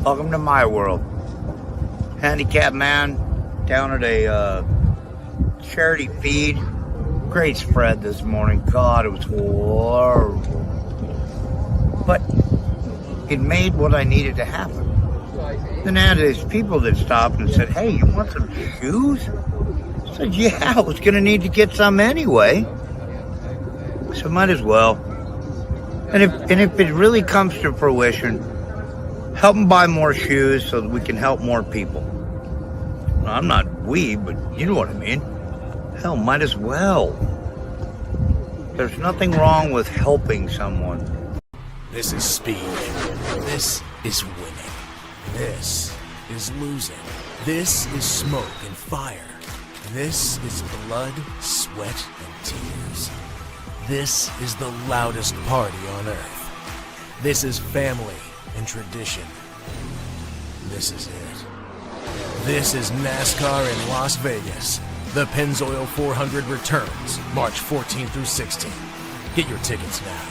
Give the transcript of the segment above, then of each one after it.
Welcome to my world. Handicapped man down at a charity feed. Great spread this morning. God, it was horrible. But it made what I needed to happen. Then I had these people that stopped and said, "Hey, you want some shoes?" I said, "Yeah, I was going to need to get some anyway. So might as well." And if it really comes to fruition, help them buy more shoes so that we can help more people. Well, I'm not but you know what I mean. Hell, might as well. There's nothing wrong with helping someone. This is speed. This is winning. This is losing. This is smoke and fire. This is blood, sweat, and tears. This is the loudest party on earth. This is family and tradition. This is it. This is NASCAR in Las Vegas. The Pennzoil 400 returns March 14 through 16. Get your tickets now.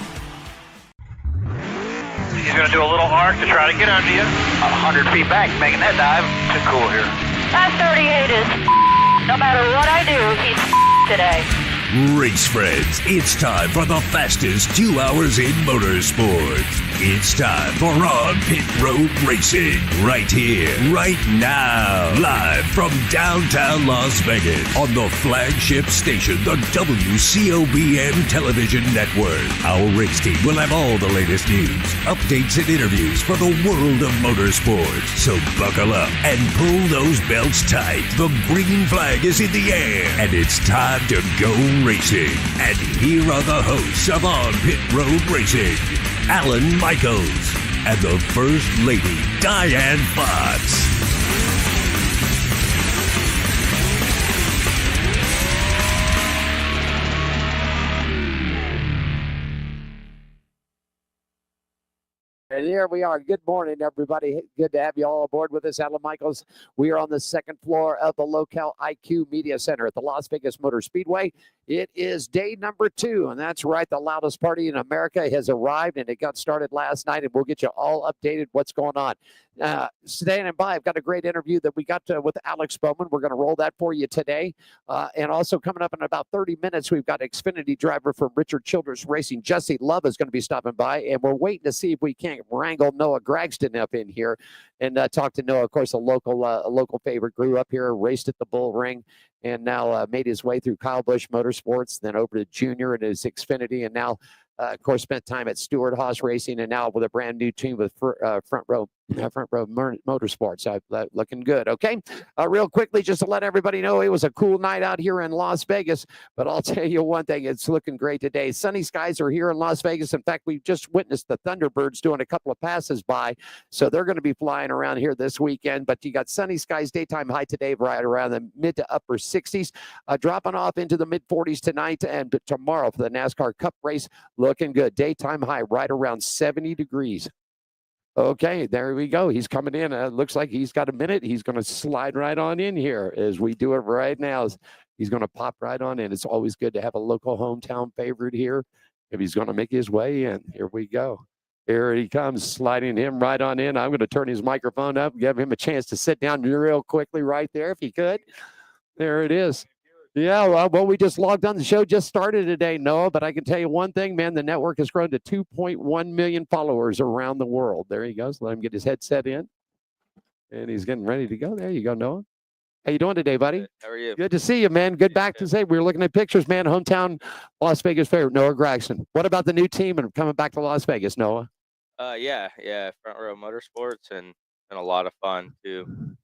He's going to do a little arc to try to get under you. 100 feet back, making that dive. Too cool here. That 38 is no matter what I do, he's today. Race friends, it's time for the fastest 2 hours in motorsports. It's time for On Pit Road Racing, right here, right now, live from downtown Las Vegas on the flagship station, the WCOBM Television Network. Our race team will have all the latest news, updates, and interviews for the world of motorsports. So buckle up and pull those belts tight. The green flag is in the air, and it's time to go racing. And here are the hosts of On Pit Road Racing, Alan Michaels and the First Lady, Diane Fox. And here we are. Good morning, everybody. Good to have you all aboard with us. Alan Michaels. We are on the second floor of the Locale IQ Media Center at the Las Vegas Motor Speedway. It is day number 2, and that's right. The loudest party in America has arrived, and it got started last night, and we'll get you all updated what's going on. Standing by, I've got a great interview that we got with Alex Bowman. We're going to roll that for you today. And also coming up in about 30 minutes, we've got Xfinity driver from Richard Childress Racing, Jesse Love, is going to be stopping by, and we're waiting to see if we can't wrangle Noah Gragston up in here and talk to Noah. Of course, a local favorite, grew up here, raced at the Bull Ring, and now made his way through Kyle Busch Motorsports, then over to Junior and his Xfinity, and now, of course, spent time at Stewart Haas Racing, and now with a brand new team with Front Row Motorsports. Looking good. Okay. Real quickly, just to let everybody know, it was a cool night out here in Las Vegas, but I'll tell you one thing, it's looking great today. Sunny skies are here in Las Vegas. In fact, we just witnessed the Thunderbirds doing a couple of passes by, so they're going to be flying around here this weekend, but you got sunny skies, daytime high today right around the mid to upper 60s, dropping off into the mid 40s tonight and tomorrow for the NASCAR Cup race. Looking good. Daytime high right around 70 degrees. Okay, there we go. He's coming in. Looks like he's got a minute. He's going to slide right on in here as we do it right now. He's going to pop right on in. It's always good to have a local hometown favorite here. If he's going to make his way in, here we go. Here he comes, sliding him right on in. I'm going to turn his microphone up, give him a chance to sit down real quickly right there if he could. There it is. Yeah, well, we just logged on. The show just started today, Noah, but I can tell you one thing, man, the network has grown to 2.1 million followers around the world. There he goes. Let him get his headset in, and he's getting ready to go. There you go, Noah. How you doing today, buddy? How are you? Good to see you, man. Good back to say. We were looking at pictures, man. Hometown Las Vegas favorite, Noah Gragson. What about the new team and coming back to Las Vegas, Noah? Yeah. Front Row Motorsports, and been a lot of fun to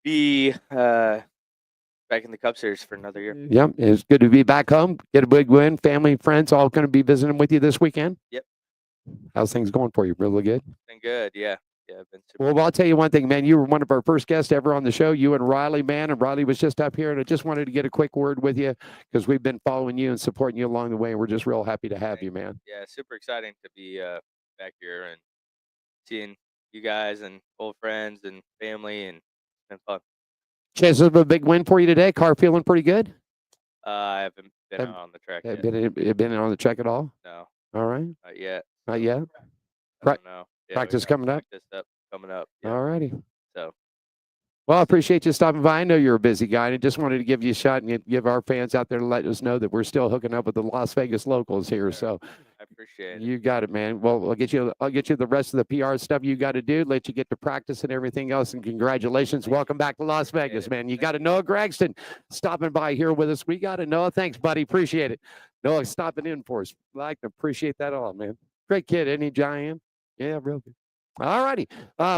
be back in the Cup Series for another year. Yep, it's good to be back home. Get a big win. Family, friends, all going to be visiting with you this weekend. Yep. How's things going for you? Really good. Been good. Yeah. I've been super. Well, I'll tell you one thing, man. You were one of our first guests ever on the show. You and Riley, man, and Riley was just up here, and I just wanted to get a quick word with you because we've been following you and supporting you along the way, and we're just real happy to have you, man. Yeah, super exciting to be back here and seeing you guys and old friends and family, and it's been fun. Chances of a big win for you today. Car feeling pretty good. I haven't been out on the track yet. Been on the track at all? No. All right. Not yet. Not yet. I don't know. Yeah, Practice coming up. Practiced up coming up. Yeah. All righty. So Well, I appreciate you stopping by. I know you're a busy guy, and I just wanted to give you a shot and give our fans out there to let us know that we're still hooking up with the Las Vegas locals here. So I appreciate it. you got it, man. Well, I'll get you the rest of the PR stuff you got to do, let you get to practice and everything else. And congratulations. Welcome back to Las Vegas, man. You got to Noah Gregston stopping by here with us. We got to Noah. Thanks, buddy. Appreciate it. Noah stopping in for us. Like to appreciate that all, man. Great kid, isn't he, Giant? Yeah, real good. All righty.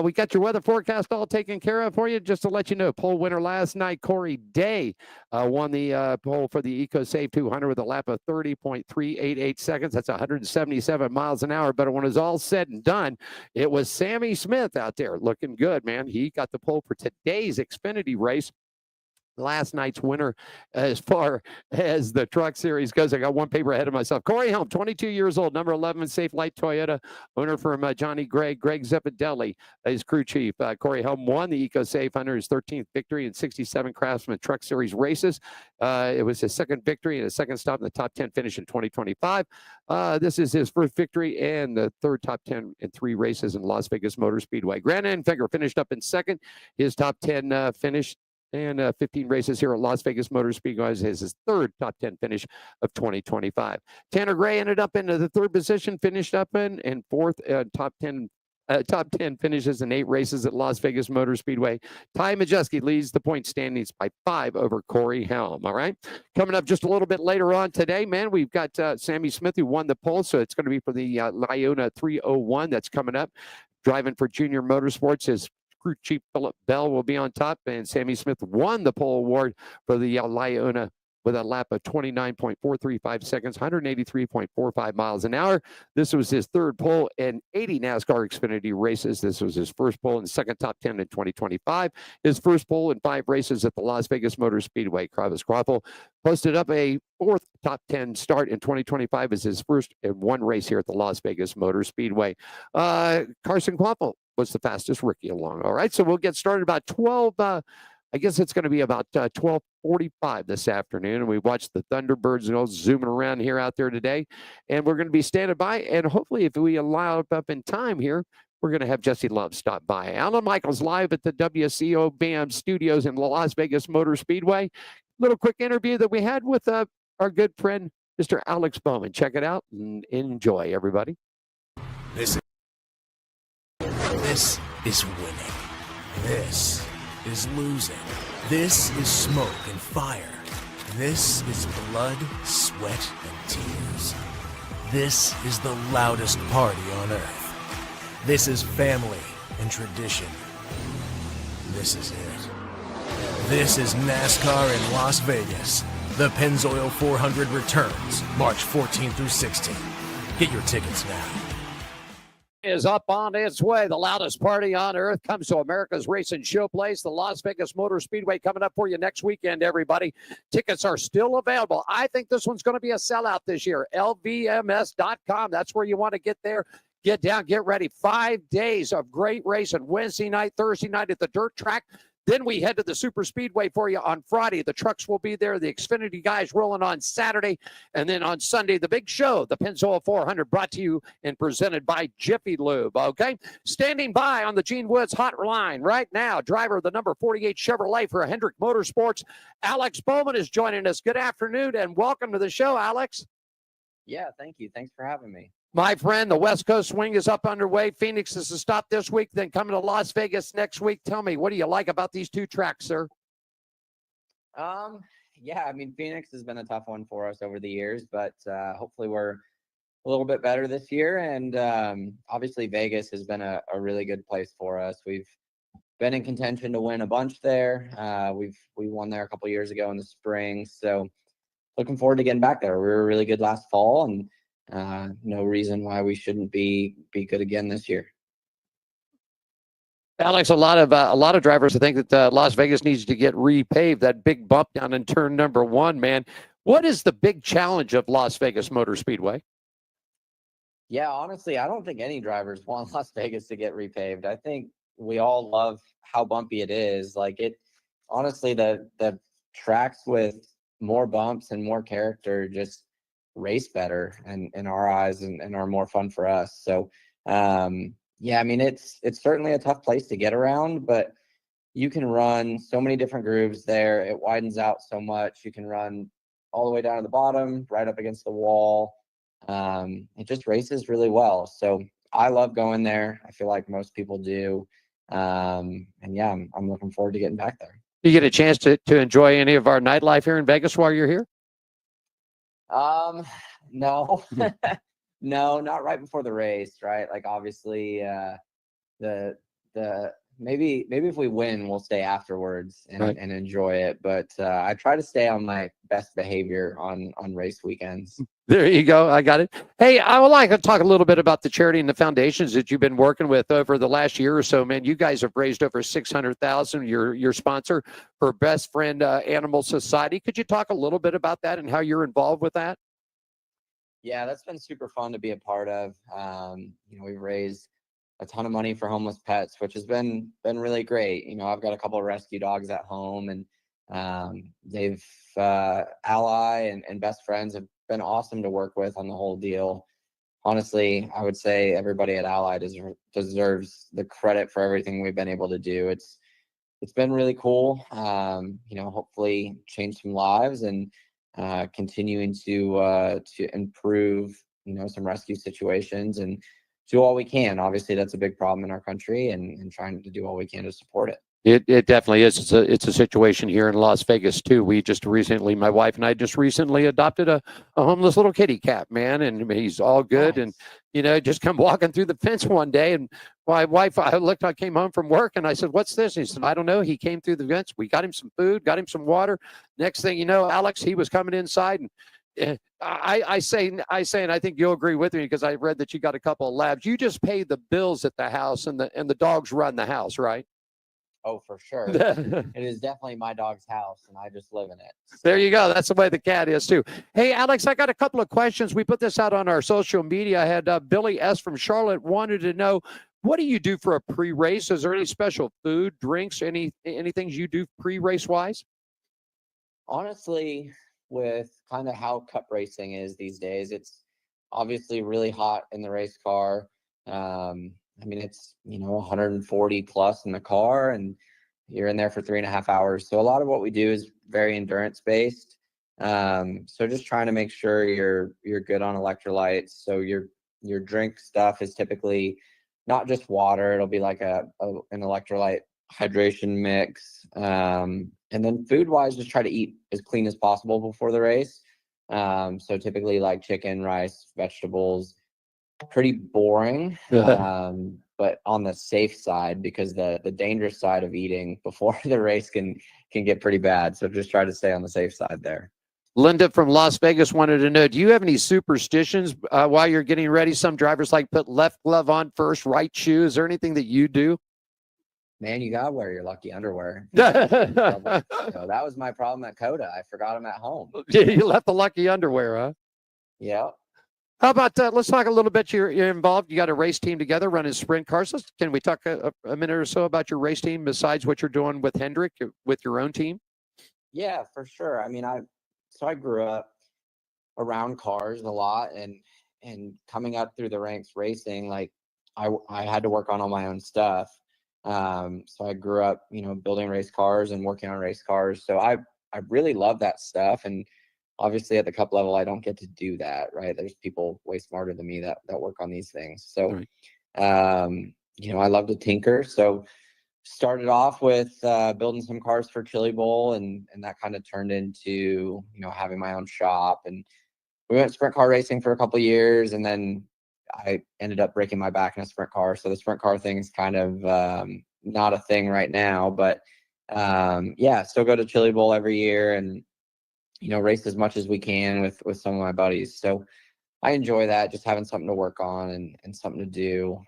We got your weather forecast all taken care of for you. Just to let you know, poll winner last night, Corey Day, won the poll for the EcoSave 200 with a lap of 30.388 seconds. That's 177 miles an hour. But when it's all said and done, it was Sammy Smith out there looking good, man. He got the poll for today's Xfinity race. Last night's winner as far as the truck series goes. I got one paper ahead of myself. Corey Helm, 22 years old, number 11, Safe Light Toyota, owner from Johnny Greg Zeppedelli, his crew chief. Corey Helm won the EcoSafe under his 13th victory in 67 Craftsman Truck Series races. It was his second victory and a second stop in the top 10 finish in 2025. This is his first victory and the third top 10 in 3 races in Las Vegas Motor Speedway. Grant Enfinger finished up in second. His top 10 finish and 15 races here at Las Vegas Motor Speedway is his third top 10 finish of 2025. Tanner Gray ended up in the third position, finished up in fourth top 10 finishes in 8 races at Las Vegas Motor Speedway. Ty Majeski leads the point standings by 5 over Corey Helm. All right. Coming up just a little bit later on today, man, we've got Sammy Smith who won the poll. So it's going to be for the Lyona 301 that's coming up. Driving for Junior Motorsports is crew chief Philip Bell will be on top, and Sammy Smith won the pole award for the Lyona with a lap of 29.435 seconds, 183.45 miles an hour. This was his third pole in 80 NASCAR Xfinity races. This was his first pole and second top 10 in 2025. His first pole in 5 races at the Las Vegas Motor Speedway. Travis Kroffel posted up a 4th top 10 start in 2025 as his first in 1 race here at the Las Vegas Motor Speedway. Carson Kroffel was the fastest rookie along. All right, so we'll get started about 12. I guess it's going to be about 12:45 this afternoon, and we watched the Thunderbirds zooming around here out there today, and we're going to be standing by, and hopefully, if we allow it up in time here, we're going to have Jesse Love stop by. Alan Michaels live at the WCO BAM studios in Las Vegas Motor Speedway. Little quick interview that we had with our good friend, Mr. Alex Bowman. Check it out and enjoy, everybody. This is winning. This is losing. This is smoke and fire. This is blood, sweat, and tears. This is the loudest party on earth. This is family and tradition. This is it. This is NASCAR in Las Vegas. The Pennzoil 400 returns March 14th through 16th. Get your tickets now. Is up on its way. The loudest party on earth comes to America's Racing Showplace, the Las Vegas Motor Speedway, coming up for you next weekend, everybody. Tickets are still available. I think this one's going to be a sellout this year. LVMS.com. That's where you want to get there. Get down, get ready. 5 days of great racing. Wednesday night, Thursday night at the dirt track. Then we head to the Super Speedway for you on Friday. The trucks will be there. The Xfinity guys rolling on Saturday. And then on Sunday, the big show, the Pennzoil 400, brought to you and presented by Jiffy Lube. Okay? Standing by on the Gene Woods hotline right now, driver of the number 48 Chevrolet for Hendrick Motorsports, Alex Bowman is joining us. Good afternoon and welcome to the show, Alex. Yeah, thank you. Thanks for having me. My friend, the West Coast swing is up underway. Phoenix is to stop this week, then coming to Las Vegas next week. Tell me, what do you like about these 2 tracks, sir? Yeah, I mean, Phoenix has been a tough one for us over the years, but hopefully we're a little bit better this year. And obviously Vegas has been a really good place for us. We've been in contention to win a bunch there. We won there a couple years ago in the spring. So looking forward to getting back there. We were really good last fall, and no reason why we shouldn't be good again this year. Alex, a lot of drivers think that Las Vegas needs to get repaved. That big bump down in turn number 1, man. What is the big challenge of Las Vegas Motor Speedway? Yeah, honestly, I don't think any drivers want Las Vegas to get repaved. I think we all love how bumpy it is. Like honestly, the tracks with more bumps and more character just race better and in our eyes and are more fun for us. So Yeah, I mean, it's certainly a tough place to get around, but you can run so many different grooves there. It widens out so much. You can run all the way down to the bottom, right up against the wall. It just races really well. So I love going there. I feel like most people do. And yeah, I'm looking forward to getting back there. You get a chance to enjoy any of our nightlife here in Vegas while you're here? No, no, not right before the race, right? Like obviously, the maybe if we win, we'll stay afterwards and, Right. and enjoy it. But I try to stay on my best behavior on race weekends. There you go. I got it. Hey, I would like to talk a little bit about the charity and the foundations that you've been working with over the last year or so. Man, you guys have raised over $600,000. Your sponsor for Best Friend Animal Society. Could you talk a little bit about that and how you're involved with that? Yeah, that's been super fun to be a part of. We've raised a ton of money for homeless pets, which has been really great. I've got a couple of rescue dogs at home, and they've Ally and Best Friends have been awesome to work with on the whole deal. Honestly, I would say everybody at Ally deserves the credit for everything we've been able to do. It's been really cool. Hopefully change some lives and continuing to improve, some rescue situations and do all we can. Obviously, that's a big problem in our country, and trying to do all we can to support it. It definitely is. It's a situation here in Las Vegas too. My wife and I just recently adopted a homeless little kitty cat, man, and he's all good. Nice. And just come walking through the fence one day, and my wife, I came home from work, and I said, "What's this?" And he said, "I don't know." He came through the fence. We got him some food, got him some water. Next thing you know, Alex, he was coming inside, and I say, and I think you'll agree with me because I read that you got a couple of labs. You just pay the bills at the house, and the dogs run the house, right? Oh, for sure. It is definitely my dog's house, and I just live in it. So. There you go. That's the way the cat is too. Hey, Alex, I got a couple of questions. We put this out on our social media. I had Billy S. from Charlotte wanted to know, what do you do for a pre-race? Is there any special food, drinks, anything you do pre-race wise? Honestly, with kind of how cup racing is these days, it's obviously really hot in the race car. It's 140 plus in the car, and you're in there for 3.5 hours. So a lot of what we do is very endurance based. So just trying to make sure you're good on electrolytes. So your drink stuff is typically not just water. It'll be like an electrolyte hydration mix. And then food wise, just try to eat as clean as possible before the race. So typically like chicken, rice, vegetables. Pretty boring, but on the safe side, because the dangerous side of eating before the race can get pretty bad. So just try to stay on the safe side there. Linda from Las Vegas wanted to know, do you have any superstitions while you're getting ready? Some drivers like put left glove on first, right shoe. Is there anything that you do? Man, you gotta wear your lucky underwear. So that was my problem at Coda. I forgot them at home. You left the lucky underwear, huh? Yeah. How about let's talk a little bit. You're involved. You got a race team together running sprint cars. Can we talk a minute or so about your race team besides what you're doing with Hendrick with your own team? Yeah, for sure. I grew up around cars a lot, and coming up through the ranks racing, like I had to work on all my own stuff. So I grew up, building race cars and working on race cars. So I really love that stuff. And obviously at the cup level, I don't get to do that, right? There's people way smarter than me that work on these things. So, right. I love to tinker. So started off with building some cars for Chili Bowl, and that kind of turned into, having my own shop. And we went sprint car racing for a couple of years, and then I ended up breaking my back in a sprint car. So the sprint car thing is kind of not a thing right now, but still go to Chili Bowl every year and, race as much as we can with some of my buddies. So I enjoy that, just having something to work on and something to do.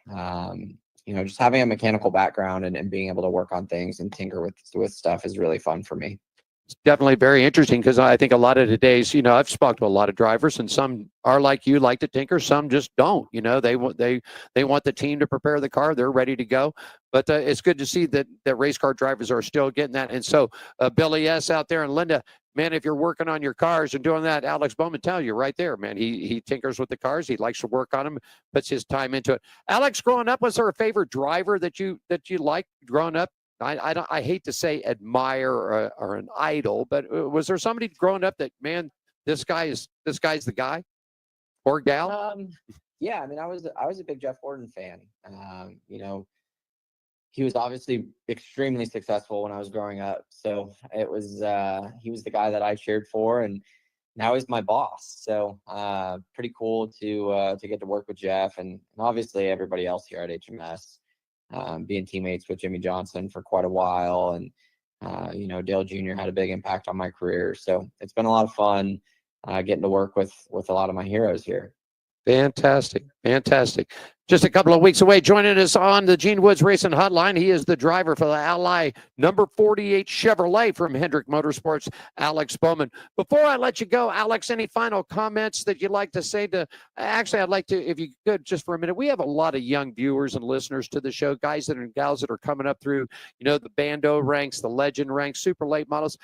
Just having a mechanical background and being able to work on things and tinker with stuff is really fun for me. It's definitely very interesting because I think a lot of today's, I've spoken to a lot of drivers, and some are like you, like to tinker. Some just don't. They want the team to prepare the car. They're ready to go. But it's good to see that race car drivers are still getting that. And so Billy S. out there and Linda, man, if you're working on your cars and doing that, Alex Bowman tell you right there, man, he tinkers with the cars. He likes to work on them, puts his time into it. Alex, growing up, was there a favorite driver that you liked growing up? I hate to say admire or an idol, but was there somebody growing up that, man, this guy's the guy or gal? Yeah, I mean, I was a big Jeff Gordon fan. You know, he was obviously extremely successful when I was growing up. So it was he was the guy that I cheered for, and now he's my boss. So pretty cool to get to work with Jeff and obviously everybody else here at HMS, being teammates with Jimmy Johnson for quite a while. And you know, Dale Jr. had a big impact on my career. So it's been a lot of fun getting to work with a lot of my heroes here. Fantastic. Just a couple of weeks away, joining us on the Gene Woods Racing Hotline. He is the driver for the Ally number 48 Chevrolet from Hendrick Motorsports, Alex Bowman. Before I let you go, Alex, any final comments that you'd like to say to, actually, I'd like to, if you could, just for a minute, we have a lot of young viewers and listeners to the show, guys and gals that are coming up through, you know, the Bando ranks, the Legend ranks, super late models.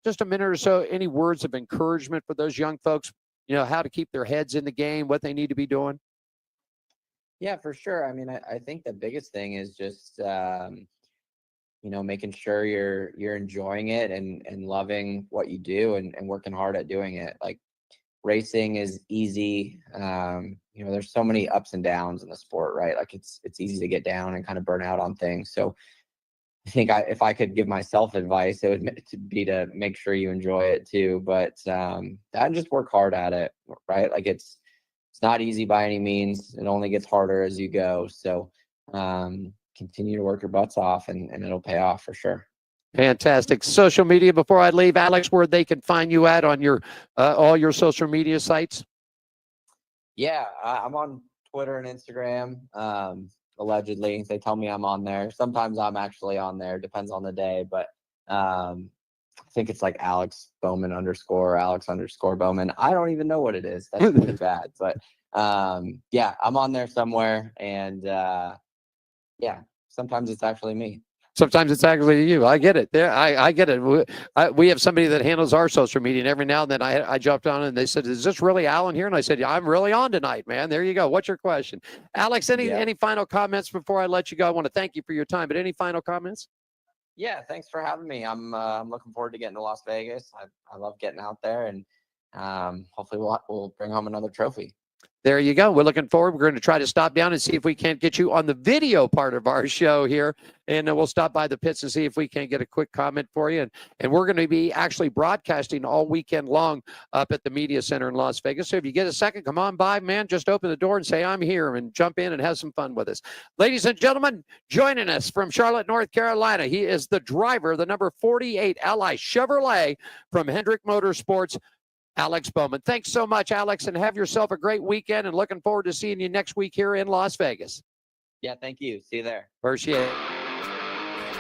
Just a minute or so, any words of encouragement for those young folks, you know, how to keep their heads in the game, what they need to be doing? Yeah, for sure. I mean, I think the biggest thing is just, you know, making sure you're enjoying it and loving what you do and working hard at doing it. Like, racing is easy. You know, there's so many ups and downs in the sport, right? Like it's easy to get down and kind of burn out on things. So I think if I could give myself advice, it would be to make sure you enjoy it too. But and just work hard at it, right? Like it's not easy by any means. It only gets harder as you go. So continue to work your butts off and it'll pay off for sure. Fantastic. Social media before I leave, Alex, where they can find you at on your all your social media sites? Yeah, I'm on Twitter and Instagram. Allegedly, they tell me I'm on there. Sometimes I'm actually on there. Depends on the day, but I think it's like Alex Bowman _ Alex _ Bowman. I don't even know what it is. That's really bad, but yeah, I'm on there somewhere, and yeah, sometimes it's actually me. Sometimes it's actually you. I get it. There, I get it. We have somebody that handles our social media, and every now and then I jumped on and they said, "Is this really Alan here?" And I said, "Yeah, I'm really on tonight, man." There you go. What's your question, Alex? Any final comments before I let you go? I want to thank you for your time, but any final comments? Yeah, thanks for having me. I'm looking forward to getting to Las Vegas. I love getting out there, and hopefully we'll bring home another trophy. There you go. We're looking forward. We're going to try to stop down and see if we can't get you on the video part of our show here. And we'll stop by the pits and see if we can get a quick comment for you. And we're going to be actually broadcasting all weekend long up at the Media Center in Las Vegas. So if you get a second, come on by, man. Just open the door and say, "I'm here," and jump in and have some fun with us. Ladies and gentlemen, joining us from Charlotte, North Carolina, he is the driver, the number 48 Ally Chevrolet from Hendrick Motorsports, Alex Bowman. Thanks so much, Alex, and have yourself a great weekend, and looking forward to seeing you next week here in Las Vegas. Yeah, thank you. See you there. Appreciate it.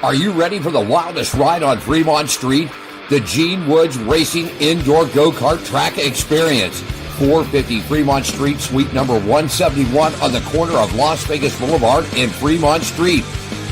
Are you ready for the wildest ride on Fremont Street? The Gene Woods Racing Indoor Go-Kart Track Experience. 450 Fremont Street, suite number 171 on the corner of Las Vegas Boulevard and Fremont Street.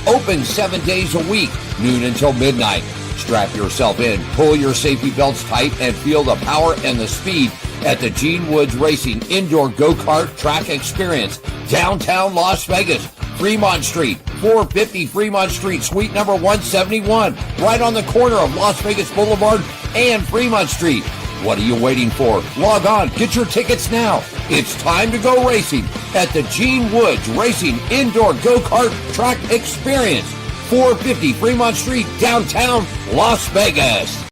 Open 7 days a week, noon until midnight. Strap yourself in, pull your safety belts tight, and feel the power and the speed at the Gene Woods Racing Indoor Go-Kart Track Experience, downtown Las Vegas, Fremont Street, 450 Fremont Street, suite number 171, right on the corner of Las Vegas Boulevard and Fremont Street. What are you waiting for? Log on, get your tickets now. It's time to go racing at the Gene Woods Racing Indoor Go-Kart Track Experience, 450 Fremont Street, downtown Las Vegas.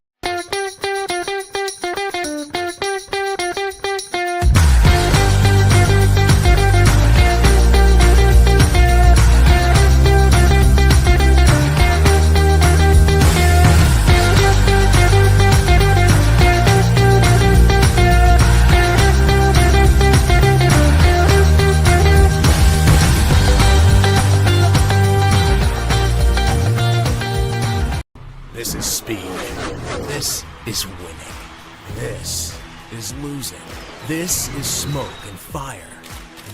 This is speed. This is winning. This is losing. This is smoke and fire.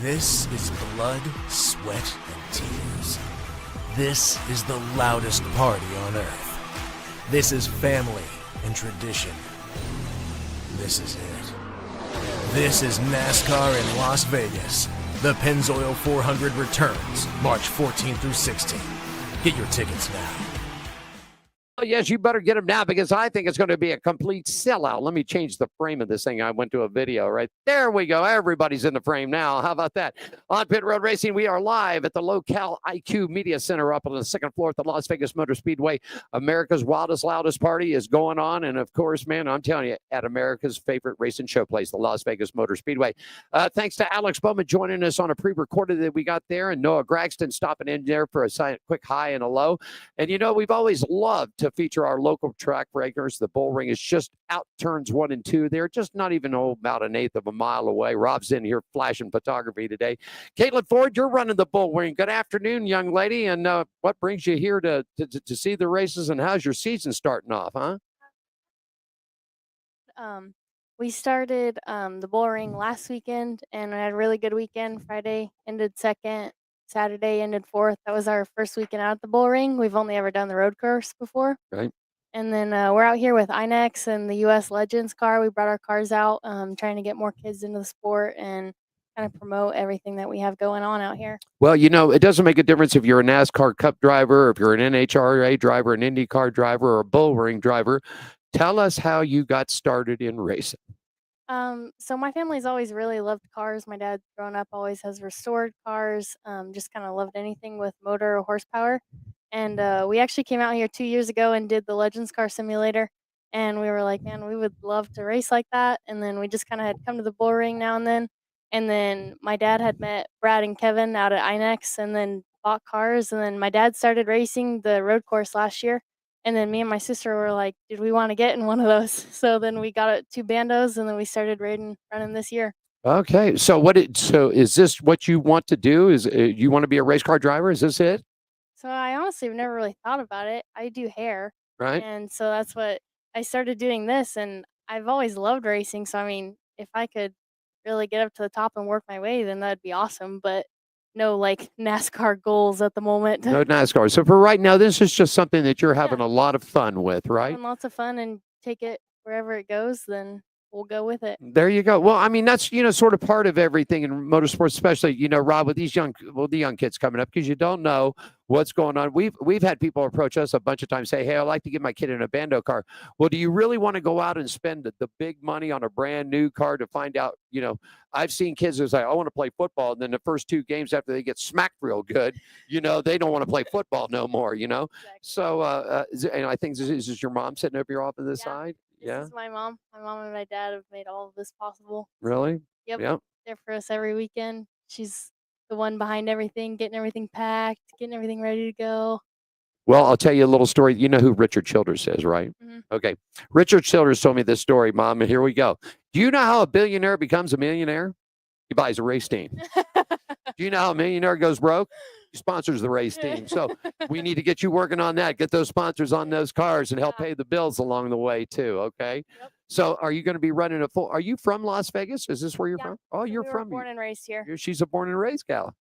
This is blood, sweat, and tears. This is the loudest party on earth. This is family, and tradition. This is it. This is NASCAR in Las Vegas. The Pennzoil 400 returns March 14th through 16th. Get your tickets now. Oh, yes, you better get them now because I think it's going to be a complete sellout. Let me change the frame of this thing. I went to a video right there. We go. Everybody's in the frame now. How about that? On Pit Road Racing, we are live at the Local IQ Media Center up on the second floor at the Las Vegas Motor Speedway. America's wildest, loudest party is going on. And of course, man, I'm telling you, at America's favorite racing show place, the Las Vegas Motor Speedway. Thanks to Alex Bowman joining us on a pre-recorded that we got there, and Noah Gragston stopping in there for a quick high and a low. And you know, we've always loved to feature our local track breakers. The bull ring is just out turns 1 and 2. They're just not even about an eighth of a mile away. Rob's in here flashing photography today. Caitlin Ford, you're running the bull ring. Good afternoon, young lady. And what brings you here to see the races, and how's your season starting off, huh? We started the bull ring last weekend, and we had a really good weekend. Friday ended second. Saturday ended fourth. That was our first weekend out at the bull ring. We've only ever done the road course before. Right. And then we're out here with INEX and the U.S. Legends car. We brought our cars out, trying to get more kids into the sport and kind of promote everything that we have going on out here. Well, you know, it doesn't make a difference if you're a NASCAR Cup driver, or if you're an NHRA driver, an IndyCar driver, or a bull ring driver. Tell us how you got started in racing. So my family's always really loved cars. My dad, growing up, always has restored cars. Just kind of loved anything with motor or horsepower. And we actually came out here 2 years ago and did the Legends Car Simulator. And we were like, man, we would love to race like that. And then we just kind of had come to the bull ring now and then. And then my dad had met Brad and Kevin out at INEX and then bought cars. And then my dad started racing the road course last year. And then me and my sister were like, did we want to get in one of those? So then we got it 2 bandos, and then we started running this year. Okay. So is this what you want to do? Is you want to be a race car driver? Is this it? So I honestly have never really thought about it. I do hair. Right. And so that's what I started doing this, and I've always loved racing. So I mean, if I could really get up to the top and work my way, then that'd be awesome. But no like NASCAR goals at the moment. No NASCAR. So for right now, this is just something that you're having a lot of fun with, right? Having lots of fun and take it wherever it goes, then we'll go with it. There you go. Well, I mean, that's, you know, sort of part of everything in motorsports, especially, you know, Rob, with the young kids coming up, because you don't know what's going on. We've had people approach us a bunch of times, say, hey, I'd like to get my kid in a bando car. Well, do you really want to go out and spend the big money on a brand new car to find out, you know, I've seen kids who say, I want to play football. And then the first 2 games after they get smacked real good, you know, they don't want to play football no more, you know? Exactly. So, and I think this is your mom sitting up here off to the side. This is my mom. My mom and my dad have made all of this possible. Really? Yep. Yep. There for us every weekend. She's the one behind everything, getting everything packed, getting everything ready to go. Well, I'll tell you a little story. You know who Richard Childress is, right? Mm-hmm. Okay. Richard Childress told me this story, Mom, and here we go. Do you know how a billionaire becomes a millionaire? He buys a race team. Do you know how a millionaire goes broke? He sponsors the race team. So we need to get you working on that. Get those sponsors on those cars and help pay the bills along the way too. Okay. Yep. So are you going to be running are you from Las Vegas? Is this where you're from? Oh, you're from. Born and raised here. She's a born and raised gal.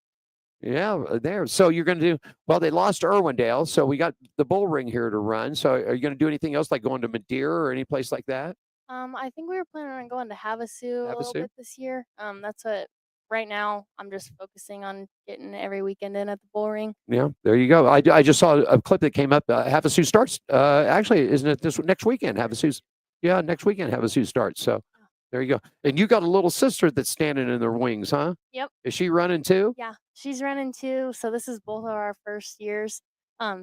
Yeah, there. So you're going to do, well, they lost Irwindale. So we got the bull ring here to run. So are you going to do anything else like going to Madeira or any place like that? I think we were planning on going to Havasu a little bit this year. That's what. Right now, I'm just focusing on getting every weekend in at the bull ring. Yeah, there you go. I just saw a clip that came up. Havasu starts. Actually, isn't it this next weekend? Havasu's. Yeah, next weekend Havasu starts. So there you go. And you got a little sister that's standing in the wings, huh? Yep. Is she running too? Yeah, she's running too. So this is both of our first years.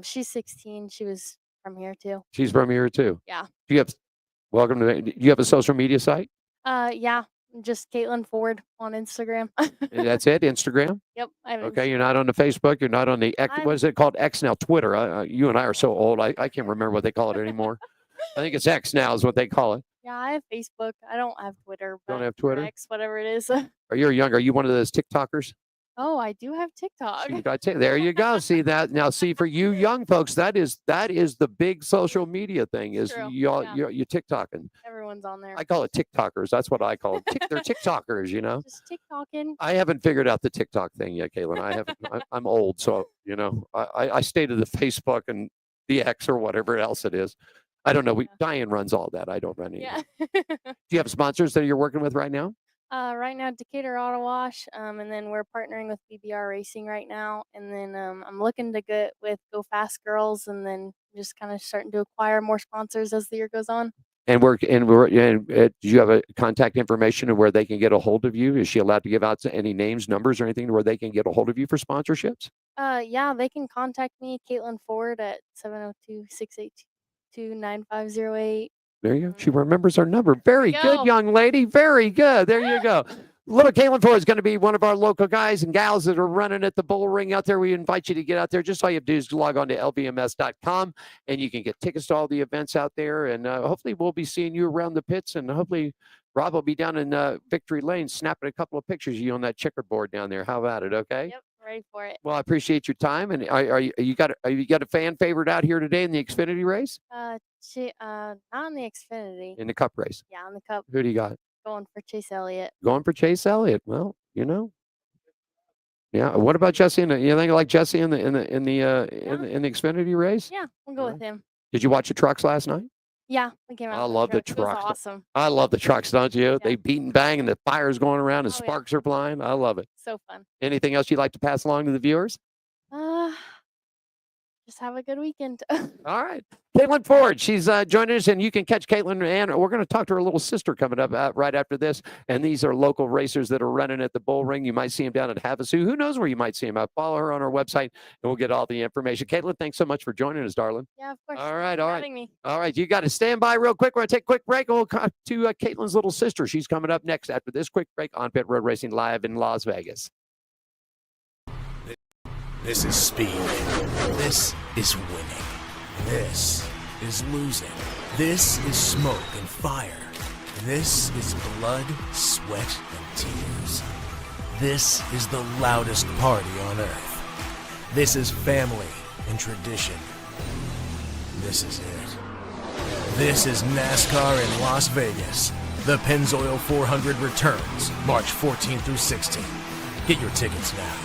She's 16. She was from here too. She's from here too. Yeah. Do you have a social media site? Yeah. Just Caitlin Ford on Instagram. That's it, Instagram? Yep. Okay, you're not on the Facebook. You're not on the X. What is it called? X now, Twitter. You and I are so old. I can't remember what they call it anymore. I think it's X now is what they call it. Yeah, I have Facebook. I don't have Twitter. Don't have Twitter? X, whatever it is. Are you young? Are you one of those TikTokers? Oh, I do have TikTok. There you go. See that? Now, see, for you young folks, that is the big social media thing is you're TikToking. Everyone's on there. I call it TikTokers. That's what I call them. They're TikTokers, you know. Just TikToking. I haven't figured out the TikTok thing yet, Caitlin. I haven't. I'm old, so you know, I stay to the Facebook and the X or whatever else it is. I don't know. Diane runs all that. I don't run any. Yeah. Do you have sponsors that you're working with right now? Right now, Decatur Auto Wash, and then we're partnering with BBR Racing right now, and then I'm looking to get with Go Fast Girls, and then just kind of starting to acquire more sponsors as the year goes on. And do you have a contact information of where they can get a hold of you? Is she allowed to give out any names, numbers, or anything where they can get a hold of you for sponsorships? Yeah, they can contact me, Caitlin Ford, at 702-682-9508. There you go. She remembers our number. Very good, go. young lady. Very good. There you go. Little Caitlin Ford is going to be one of our local guys and gals that are running at the bull ring out there. We invite you to get out there. Just all you have to do is log on to lvms.com, and you can get tickets to all the events out there. And hopefully we'll be seeing you around the pits, and hopefully Rob will be down in Victory Lane snapping a couple of pictures of you on that checkerboard down there. How about it? Okay. Yep, ready for it. Well, I appreciate your time. And you got a fan favorite out here today in the Xfinity race? Not in the Xfinity. In the Cup race? Yeah, on the Cup. Who do you got? Going for Chase Elliott. Going for Chase Elliott. Well, yeah. What about Jesse? You think like Jesse in the Xfinity race? Yeah, we'll go with him. Did you watch the trucks last night? Yeah, we came out. I love the It was trucks. awesome. I love the trucks, don't you? Yeah. They beat and bang, and the fire's going around, and Oh, yeah. sparks are flying. I love it. So fun. Anything else you'd like to pass along to the viewers? Just have a good weekend. All right. Caitlin Ford, she's joining us, and you can catch Caitlin, and we're going to talk to her little sister coming up right after this. And these are local racers that are running at the bull ring. You might see them down at Havasu. Who knows where you might see them? Follow her on our website, and we'll get all the information. Caitlin, thanks so much for joining us, darling. Yeah, of course. All right, Thanks for all right. having me. All right, you got to stand by real quick. We're going to take a quick break, and we'll cut to Caitlin's little sister. She's coming up next after this quick break on Pit Road Racing Live in Las Vegas. This is speed. This is winning. This is losing. This is smoke and fire. This is blood, sweat, and tears. This is the loudest party on earth. This is family and tradition. This is it. This is NASCAR in Las Vegas. The Pennzoil 400 returns March 14th through 16th. Get your tickets now.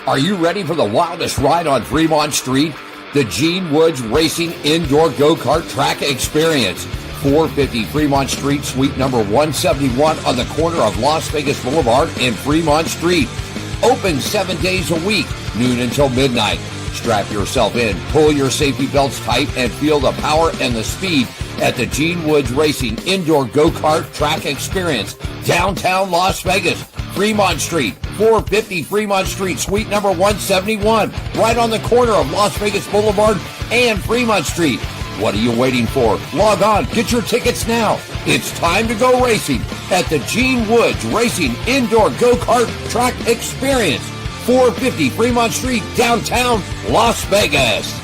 Are you ready for the wildest ride on Fremont Street? The Gene Woods Racing Indoor Go-Kart Track Experience. 450 Fremont Street, suite number 171 on the corner of Las Vegas Boulevard and Fremont Street. Open 7 days a week, noon until midnight. Strap yourself in, pull your safety belts tight, and feel the power and the speed at the Gene Woods Racing Indoor Go-Kart Track Experience. Downtown Las Vegas, Fremont Street, 450 Fremont Street, suite number 171, right on the corner of Las Vegas Boulevard and Fremont Street. What are you waiting for? Log on, get your tickets now. It's time to go racing at the Gene Woods Racing Indoor Go-Kart Track Experience, 450 Fremont Street, downtown Las Vegas.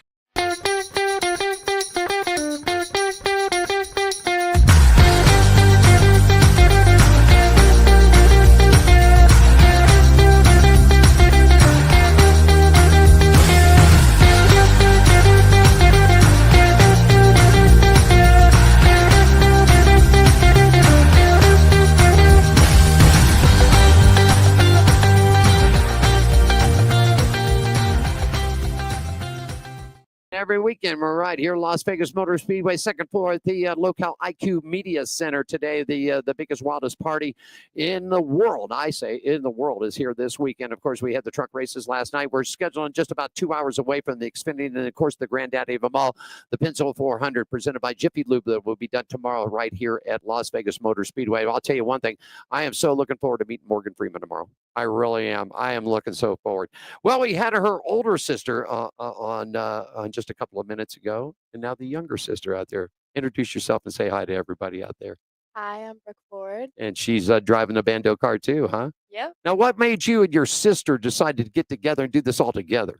Every weekend, we're right here, Las Vegas Motor Speedway, second floor at the Local IQ Media Center today. The biggest, wildest party in the world, I say, in the world, is here this weekend. Of course, we had the truck races last night. We're scheduling just about 2 hours away from the Xfinity, and of course, the granddaddy of them all, the Pennzoil 400, presented by Jiffy Lube, that will be done tomorrow right here at Las Vegas Motor Speedway. I'll tell you one thing, I am so looking forward to meeting Morgan Freeman tomorrow. I really am. I am looking so forward. Well, we had her older sister on just a couple of minutes ago, and now the younger sister out there. Introduce yourself and say hi to everybody out there. Hi, I'm Brooke Ford. And she's driving the Bando car too, huh? Yep. Now, what made you and your sister decide to get together and do this all together?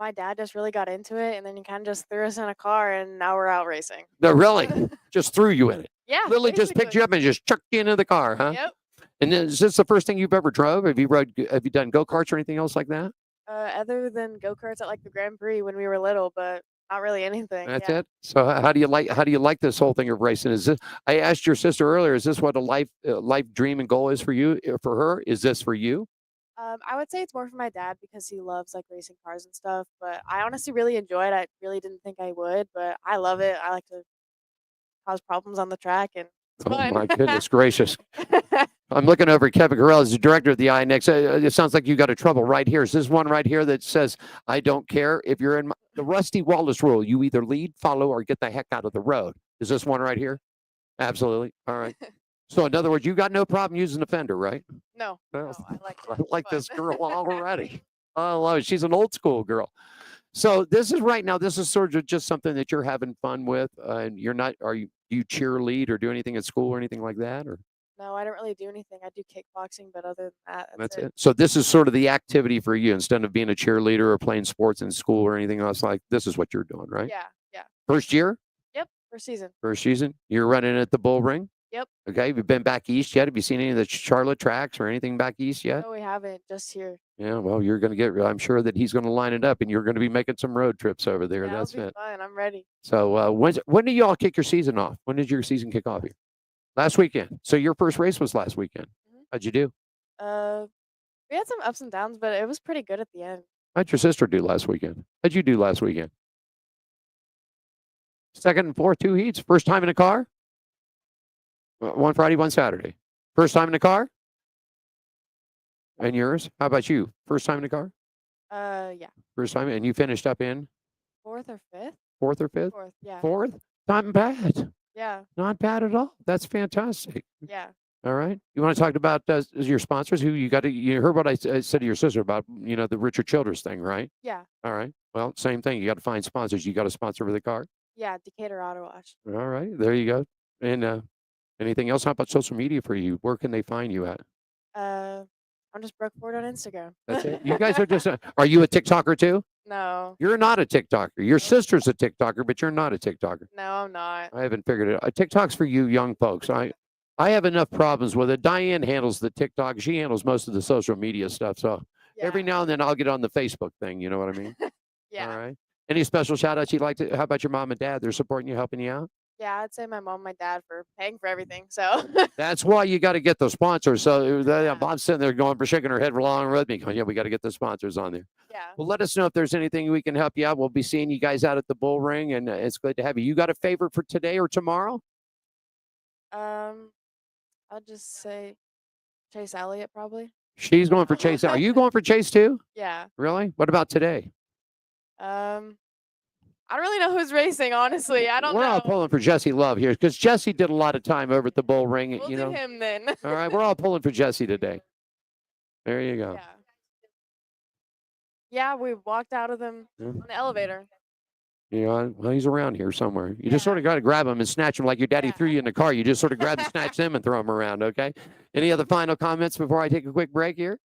My dad just really got into it, and then he kind of just threw us in a car, and now we're out racing. No, really? Just threw you in it? Yeah. Literally just picked you up and just chucked you into the car, huh? Yep. And is this the first thing you've ever drove? Have you done go-karts or anything else like that? Other than go-karts at like the Grand Prix when we were little, but not really anything. That's yeah. it. So how do you like this whole thing of racing? Is this? I asked your sister earlier. Is this what a life dream and goal is for you? For her, is this for you? I would say it's more for my dad because he loves like racing cars and stuff. But I honestly really enjoy it. I really didn't think I would, but I love it. I like to cause problems on the track, and it's Oh fun. my goodness gracious! I'm looking over at Kevin Carell as the director of the INX. It sounds like you got a trouble right here. Is this one right here that says, "I don't care if you're in the Rusty Wallace rule. You either lead, follow, or get the heck out of the road." Is this one right here? Absolutely. All right. So in other words, you got no problem using the fender, right? No, Well, no, I like it. I It's like fun. this girl already. I love it. She's an old school girl. So this is right now. This is sort of just something that you're having fun with, and you're not. Are you? Do you cheerlead or do anything at school or anything like that, or No, I don't really do anything. I do kickboxing, but other than that, that's that's it? So this is sort of the activity for you instead of being a cheerleader or playing sports in school or anything else. Like this is what you're doing, right? Yeah, yeah. First year, Yep, first season. first season. You're running at the Bull Ring. Yep. Okay. Have you been back east yet? Have you seen any of the Charlotte tracks or anything back east yet? No, we haven't. Just here. Yeah, well, you're going to get, I'm sure that he's going to line it up and you're going to be making some road trips over there. Yeah, That's it'll be it. fun. I'm ready. So when do y'all kick your season off? When did your season kick off here? Last weekend. So your first race was last weekend. How'd you do? We had some ups and downs, but it was pretty good at the end. How'd your sister do last weekend? How'd you do last weekend? Second and fourth, 2 heats. First time in a car? One Friday, one Saturday. First time in a car? And yours? How about you? First time in a car? Yeah. First time, and you finished up in Fourth or fifth? fourth or fifth? Fourth, yeah. Fourth? Not bad. Yeah, Not bad at all. That's fantastic. yeah. All right. You want to talk about your sponsors? Who you got to? You heard what I said to your sister about the Richard Childress thing, right? Yeah. All right. Well, same thing. You got to find sponsors. You got a sponsor for the car. Yeah, Decatur Auto Wash. All right. There you go. And anything else? How about social media for you? Where can they find you at? I'm just Brooke Ford on Instagram. That's it. You guys are just. Are you a TikToker too? No, You're not a TikToker. Your sister's a TikToker, but you're not a TikToker. no, I'm not. I haven't figured it out. TikTok's for you young folks. I have enough problems with it. Diane handles the TikTok. She handles most of the social media stuff. So every Yeah. now and then I'll get on the Facebook thing. You know what I mean? Yeah. All right. Any special shout outs you'd like to? How about your mom and dad? They're supporting you, helping you out? Yeah, I'd say my mom, my dad for paying for everything. So That's why you got to get the sponsors. So Mom's sitting there going, shaking her head along with me, going, yeah, we got to get the sponsors on there. yeah. Well, let us know if there's anything we can help you out. We'll be seeing you guys out at the Bull Ring, and it's good to have you. You got a favorite for today or tomorrow? I'll just say Chase Elliott probably. She's going for Chase. Are you going for Chase too? Yeah. Really? What about today? I don't really know who's racing, honestly. I don't We're all know. pulling for Jesse Love here because Jesse did a lot of time over at the Bull Ring. We'll you do know. him then. All right, we're all pulling for Jesse today. There you go. Yeah. Yeah, we walked out of them Yeah. on the elevator. You know, well, he's around here somewhere. You just sort of got to grab him and snatch him like your daddy threw you in the car. You just sort of grab and snatch him and throw him around. Okay. Any other final comments before I take a quick break here?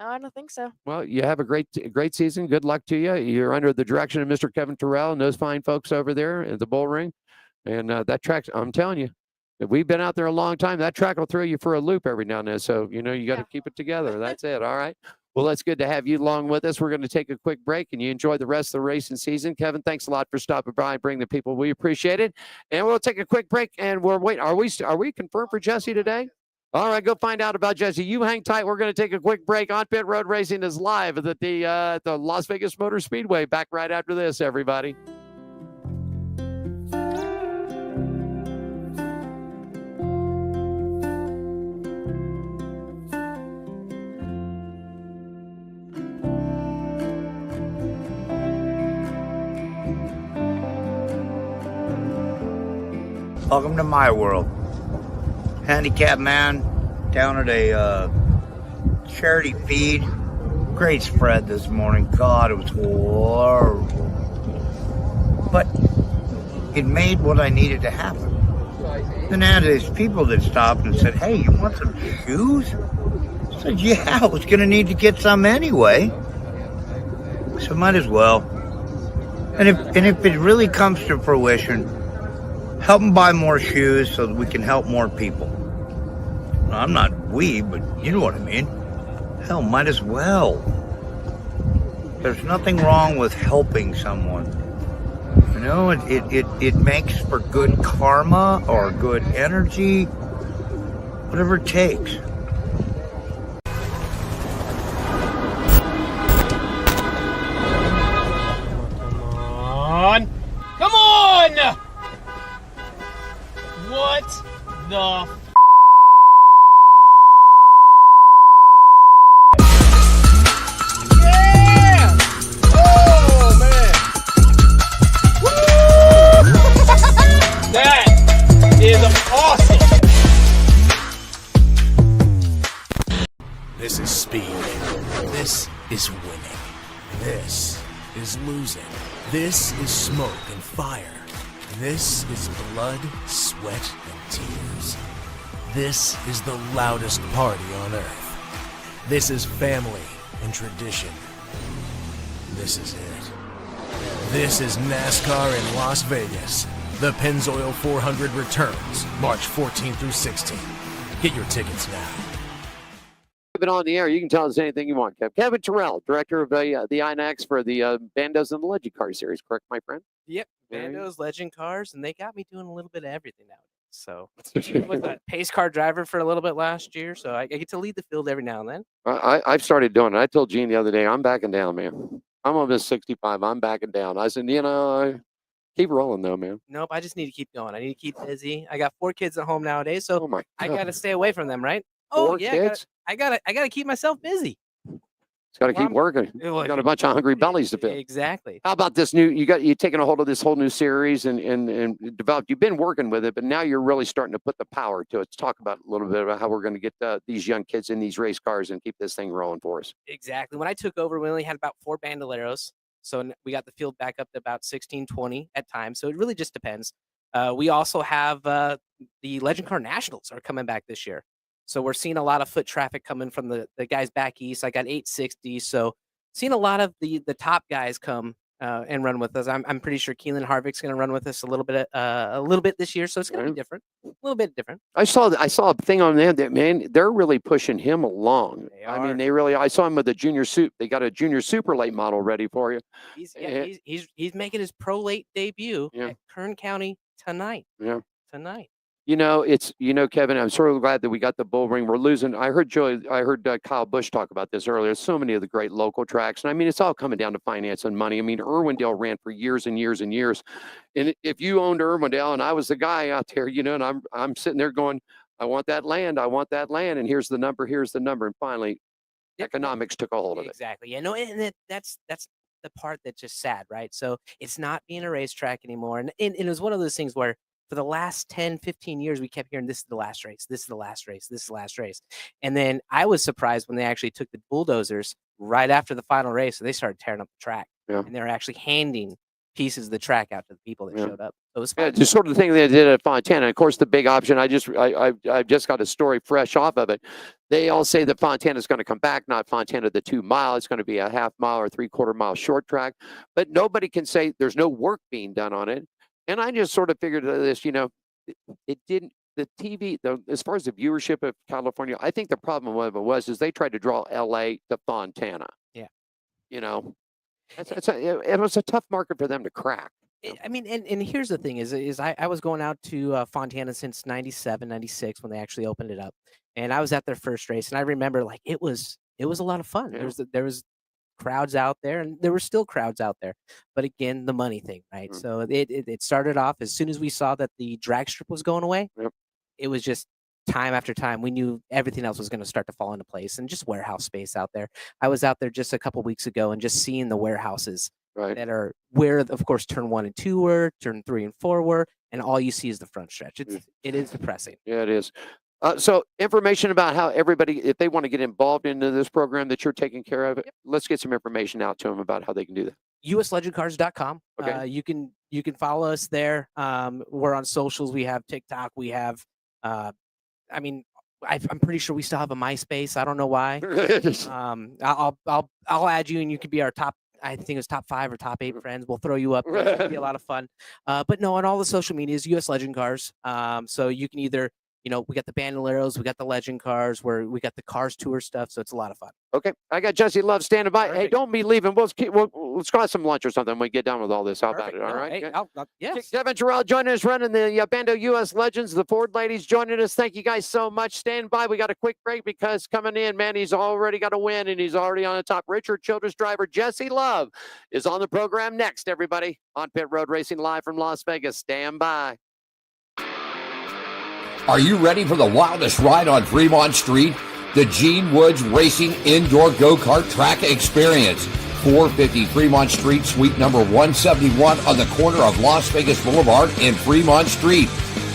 No, I don't think so. Well, you have a great season. Good luck to you. You're under the direction of Mr. Kevin Terrell and those fine folks over there at the Bull Ring. And that track, I'm telling you, if we've been out there a long time, that track will throw you for a loop every now and then. So, you got to keep it together. That's it. All right. Well, it's good to have you along with us. We're going to take a quick break and you enjoy the rest of the racing season. Kevin, thanks a lot for stopping by and bringing the people. We appreciate it. And we'll take a quick break and we're waiting. Are we confirmed for Jesse today? All right, go find out about Jesse. You hang tight. We're going to take a quick break. On Pit Road Racing is live at the Las Vegas Motor Speedway. Back right after this, everybody. Welcome to my world. Handicap man down at a charity feed. Great spread this morning. God, it was horrible. But it made what I needed to happen. Then I had these people that stopped and said, hey, you want some shoes? I said, yeah, I was going to need to get some anyway. So might as well. And if it really comes to fruition, help them buy more shoes so that we can help more people. I'm not but you know what I mean. Hell, might as well. There's nothing wrong with helping someone. It makes for good karma or good energy, whatever it takes. This is speed. This is winning. This is losing. This is smoke and fire. This is blood, sweat, and tears. This is the loudest party on earth. This is family and tradition. This is it. This is NASCAR in Las Vegas. The Pennzoil 400 returns March 14 through 16. Get your tickets now. Been on the air. You can tell us anything you want, Kev. Kevin Terrell, director of the INAX for the Bandos and the Legend Car Series, correct, my friend? Yep, There you Bandos, Legend Cars, and they got me doing a little bit of everything nowadays. So I was a pace car driver for a little bit last year, so I get to lead the field every now and then. I've started doing it. I told Gene the other day, I'm backing down, man. I'm almost 65. I'm backing down. I said, keep rolling though, man. Nope, I just need to keep going. I need to keep busy. I got 4 kids at home nowadays, so Oh my I God. got to stay away from them, right? 4 yeah, kids? I gotta keep myself busy. It's got to keep working. Well, Got a bunch of hungry bellies to fill. Exactly. How about this new? You taking a hold of this whole new series and developed. You've been working with it, but now you're really starting to put the power to it. Let's talk about a little bit about how we're going to get these young kids in these race cars and keep this thing rolling for us. Exactly. When I took over, we only had about 4 bandoleros. So we got the field back up to about 16, 20 at times. So it really just depends. We also have the Legend Car Nationals are coming back this year. So we're seeing a lot of foot traffic coming from the guys back east. I got 860. So seeing a lot of the top guys come and run with us. I'm pretty sure Keelan Harvick's going to run with us a little bit this year. So it's going to be different, a little bit different. I saw a thing on there that, man, they're really pushing him along. They are. They really. I saw him with the junior suit. They got a junior super late model ready for you. He's making his pro late debut at Kern County tonight. Yeah. Tonight. Kevin, I'm sort of glad that we got the bull ring. We're losing. I heard Kyle Busch talk about this earlier. So many of the great local tracks. And I mean, it's all coming down to finance and money. I mean, Irwindale ran for years and years and years. And if you owned Irwindale and I was the guy out there, and I'm sitting there going, I want that land. I want that land. And here's the number. Here's the number. And finally, economics took a hold of it. Exactly. Yeah, no, and that's the part that's just sad, right? So it's not being a racetrack anymore. And it was one of those things where for the last 10, 15 years, we kept hearing this is the last race, this is the last race, this is the last race. And then I was surprised when they actually took the bulldozers right after the final race. So they started tearing up the track. Yeah. And they were actually handing pieces of the track out to the people that showed up. So it was fun. Yeah, just sort of the thing they did at Fontana. Of course, the big option, I just got a story fresh off of it. They all say that Fontana is going to come back, not Fontana the 2 mile. It's going to be a half mile or 3/4 mile short track. But nobody can say there's no work being done on it. And I just sort of figured this, it didn't, the TV, as far as the viewership of California, I think the problem with it was they tried to draw LA to Fontana. Yeah. It was a tough market for them to crack. I mean, and here's the thing is I was going out to Fontana since 97, 96 when they actually opened it up. And I was at their first race. And I remember it was a lot of fun. Yeah. There was crowds out there and there were still crowds out there, but again, the money thing, right? Mm-hmm. So it started off as soon as we saw that the drag strip was going away. Yep. It was just time after time. We knew everything else was going to start to fall into place and just warehouse space out there. I was out there just a couple weeks ago and just seeing the warehouses that are where, of course, turn 1 and 2 were, turn 3 and 4 were, and all you see is the front stretch. It is depressing. Yeah, it is. So information about how everybody, if they want to get involved into this program that you're taking care of, let's get some information out to them about how they can do that. USLegendCars.com. Okay. You can follow us there. We're on socials. We have TikTok. We have, I'm pretty sure we still have a MySpace. I don't know why. I'll add you and you can be our top. I think it's top 5 or top 8 friends. We'll throw you up. It'll be a lot of fun. But no, on all the social medias, US Legend Cars. So you can either, we got the Bandoleros, we got the Legend Cars, we got the Cars Tour stuff. So it's a lot of fun. Okay. I got Jesse Love standing by. Perfect. Hey, don't be leaving. Let's go have some lunch or something when we get done with all this. How about it? All right. Hey, yes. Kevin Terrell joining us, running the Bando US Legends. The Ford ladies joining us. Thank you guys so much. Stand by. We got a quick break because coming in, man, he's already got a win and he's already on the top. Richard Childress driver Jesse Love is on the program next, everybody, on Pit Road Racing live from Las Vegas. Stand by. Are you ready for the wildest ride on Fremont Street? The Gene Woods Racing Indoor Go-Kart Track Experience. 450 Fremont Street, suite number 171 on the corner of Las Vegas Boulevard and Fremont Street.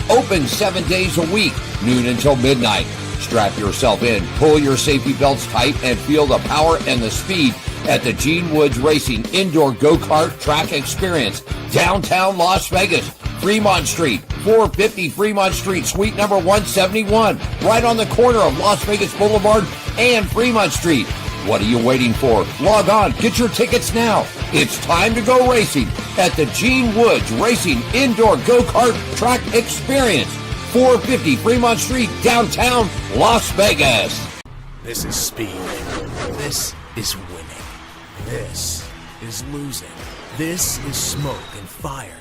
Open 7 days a week, noon until midnight. Strap yourself in, pull your safety belts tight, and feel the power and the speed at the Gene Woods Racing Indoor Go-Kart Track Experience, downtown Las Vegas, Fremont Street, 450 Fremont Street, suite number 171, right on the corner of Las Vegas Boulevard and Fremont Street. What are you waiting for? Log on, get your tickets now. It's time to go racing at the Gene Woods Racing Indoor Go-Kart Track Experience, 450 Fremont Street, downtown Las Vegas. This is speed. This is winning. This is losing. This is smoke and fire.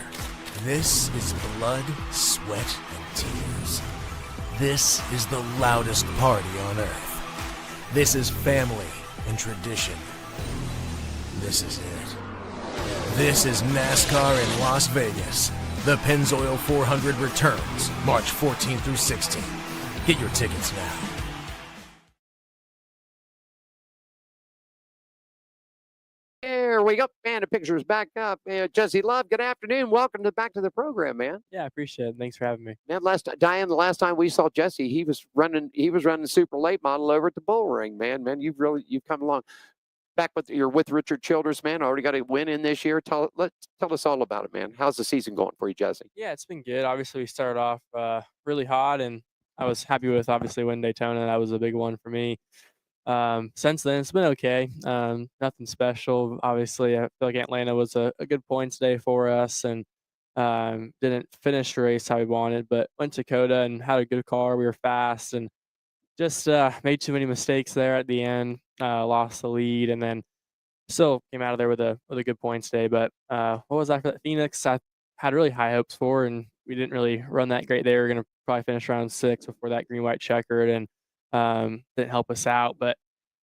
This is blood, sweat, and tears. This is the loudest party on earth. This is family and tradition. This is it. This is NASCAR in Las Vegas. The Pennzoil 400 returns March 14 through 16. Get your tickets now. There we go. Man, the picture's back up. Jesse Love, good afternoon. Welcome back to the program, man. Yeah, I appreciate it. Thanks for having me. Man, Diane, the last time we saw Jesse, he was running super late model over at the bull ring, man. Man, you've come along. Back you're with Richard Childress, man. Already got a win in this year. Tell us all about it, man. How's the season going for you, Jesse? Yeah, it's been good. Obviously, we started off really hot, and I was happy with obviously winning Daytona. That was a big one for me. Since then, it's been okay. Nothing special. Obviously, I feel like Atlanta was a good points day for us, and didn't finish the race how we wanted, but went to Coda and had a good car. We were fast and just made too many mistakes there at the end. Lost the lead, and then still came out of there with a good points day. But what was after that? Phoenix, I had really high hopes for, and we didn't really run that great. They were going to probably finish around 6 before that green white checkered, and didn't help us out. But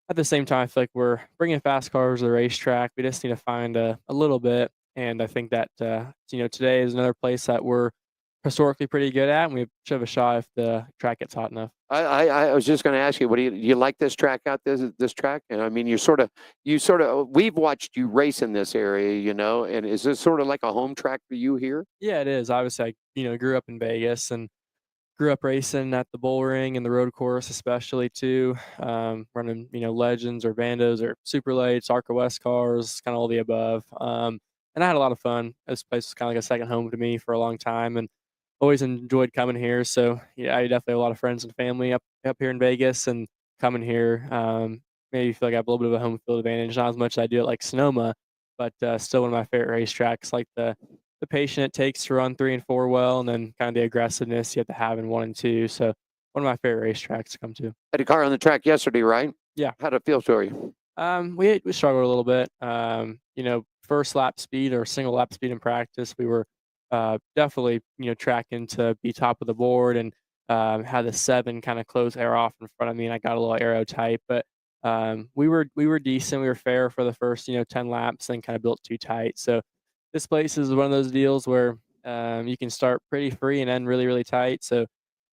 at the same time, I feel like we're bringing fast cars to the racetrack. We just need to find a little bit, and I think that today is another place that we're historically pretty good at, and we should have a shot if the track gets hot enough. I was just going to ask you, what do you like this track out this track? And I mean, we've watched you race in this area, and is this sort of like a home track for you here? Yeah, it is. Obviously, I grew up in Vegas and grew up racing at the bull ring and the road course, especially too, running, Legends or Bandos or Super Lates, Arca West cars, kind of all the above. And I had a lot of fun. This place was kind of like a second home to me for a long time, and always enjoyed coming here. So yeah, I definitely have a lot of friends and family up here in Vegas, and coming here, maybe feel like I have a little bit of a home field advantage. Not as much as I do at like Sonoma, but still one of my favorite racetracks. Like the patience it takes to run 3 and 4 well, and then kind of the aggressiveness you have to have in 1 and 2. So one of my favorite racetracks to come to. Had a car on the track yesterday, right? Yeah. How'd it feel for you? We struggled a little bit. First lap speed or single lap speed in practice, we were definitely tracking to be top of the board, and had the 7 kind of close air off in front of me, and I got a little aero tight, but we were decent. We were fair for the first 10 laps, then kind of built too tight. So this place is one of those deals where you can start pretty free and end really, really tight. So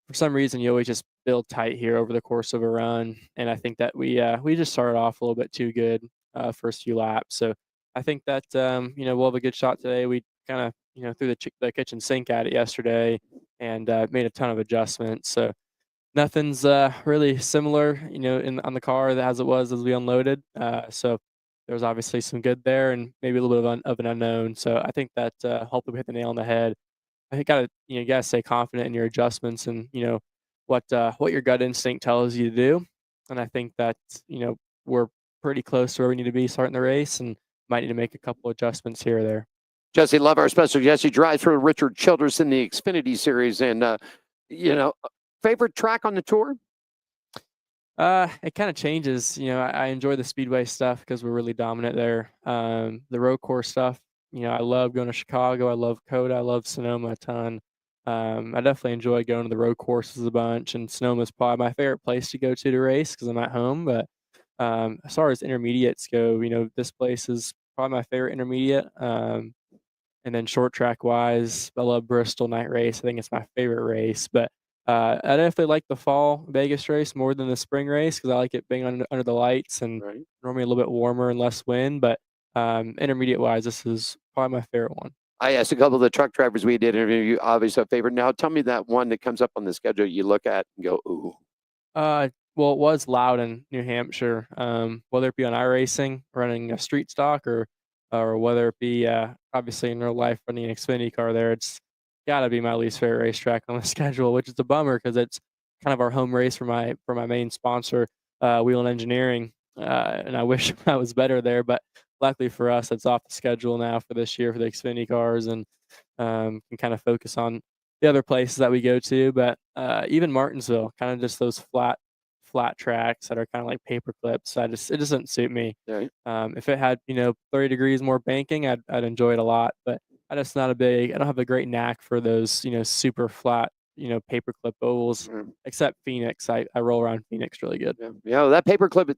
for some reason, you always just build tight here over the course of a run, and I think that we just started off a little bit too good first few laps. So I think that we'll have a good shot today. We kind of threw the kitchen sink at it yesterday, and made a ton of adjustments. So nothing's really similar, on the car as it was as we unloaded. So there was obviously some good there, and maybe a little bit of an unknown. So I think that hopefully we hit the nail on the head. I think you gotta stay confident in your adjustments, and what your gut instinct tells you to do. And I think that we're pretty close to where we need to be starting the race, and might need to make a couple adjustments here or there. Jesse Love, our special Jesse, drives for Richard Childress in the Xfinity Series, and favorite track on the tour? It kind of changes. I enjoy the speedway stuff because we're really dominant there. The road course stuff, I love going to Chicago. I love Coda. I love Sonoma a ton. I definitely enjoy going to the road courses a bunch, and Sonoma's probably my favorite place to go to race because I'm at home. But as far as intermediates go, this place is probably my favorite intermediate. And then short track wise, I love Bristol night race. I think it's my favorite race. But I definitely like the fall Vegas race more than the spring race because I like it being under the lights and normally a little bit warmer and less wind. But intermediate wise, this is probably my favorite one. I asked a couple of the truck drivers we did interview, obviously a favorite. Now tell me that one that comes up on the schedule you look at and go, ooh. Well, it was Loudon, New Hampshire. Whether it be on iRacing, running a street stock, or whether it be obviously in real life running an Xfinity car there, it's got to be my least favorite racetrack on the schedule, which is a bummer because it's kind of our home race for my main sponsor, Wheel & Engineering. And I wish I was better there, but luckily for us, it's off the schedule now for this year for the Xfinity cars, and can kind of focus on the other places that we go to. But even Martinsville, kind of just those flat tracks that are kind of like paper clips. It just doesn't suit me. Right. If it had 30 degrees more banking, I'd enjoy it a lot. But I don't have a great knack for those super flat paper clip ovals. Except Phoenix, I roll around Phoenix really good. Yeah, that paper clip.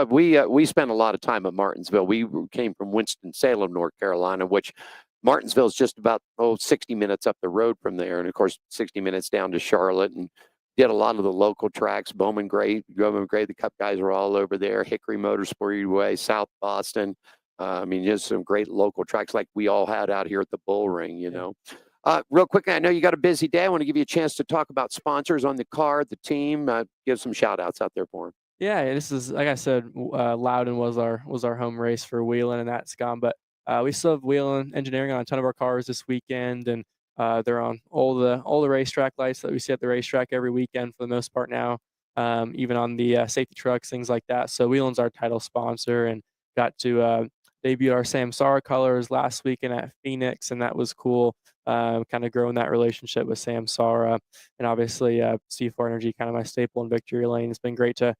We spent a lot of time at Martinsville. We came from Winston-Salem, North Carolina, which Martinsville is just about 60 minutes up the road from there, and of course 60 minutes down to Charlotte, and did a lot of the local tracks. Bowman Gray, the Cup guys were all over there. Hickory Motor Speedway, South Boston. I mean, just some great local tracks like we all had out here at the Bull Ring. Real quickly, I know you got a busy day. I want to give you a chance to talk about sponsors on the car, the team. Give some shout outs out there for them. Yeah, this is, like I said, Loudon was our home race for Wheeling, and that's gone. But we still have Wheeling Engineering on a ton of our cars this weekend, and they're on all the racetrack lights that we see at the racetrack every weekend for the most part now, even on the safety trucks, things like that. So Wheeling's our title sponsor, and got to debut our Samsara colors last weekend at Phoenix, and that was cool. Kind of growing that relationship with Samsara, and obviously C4 Energy, kind of my staple in Victory Lane. It's been great to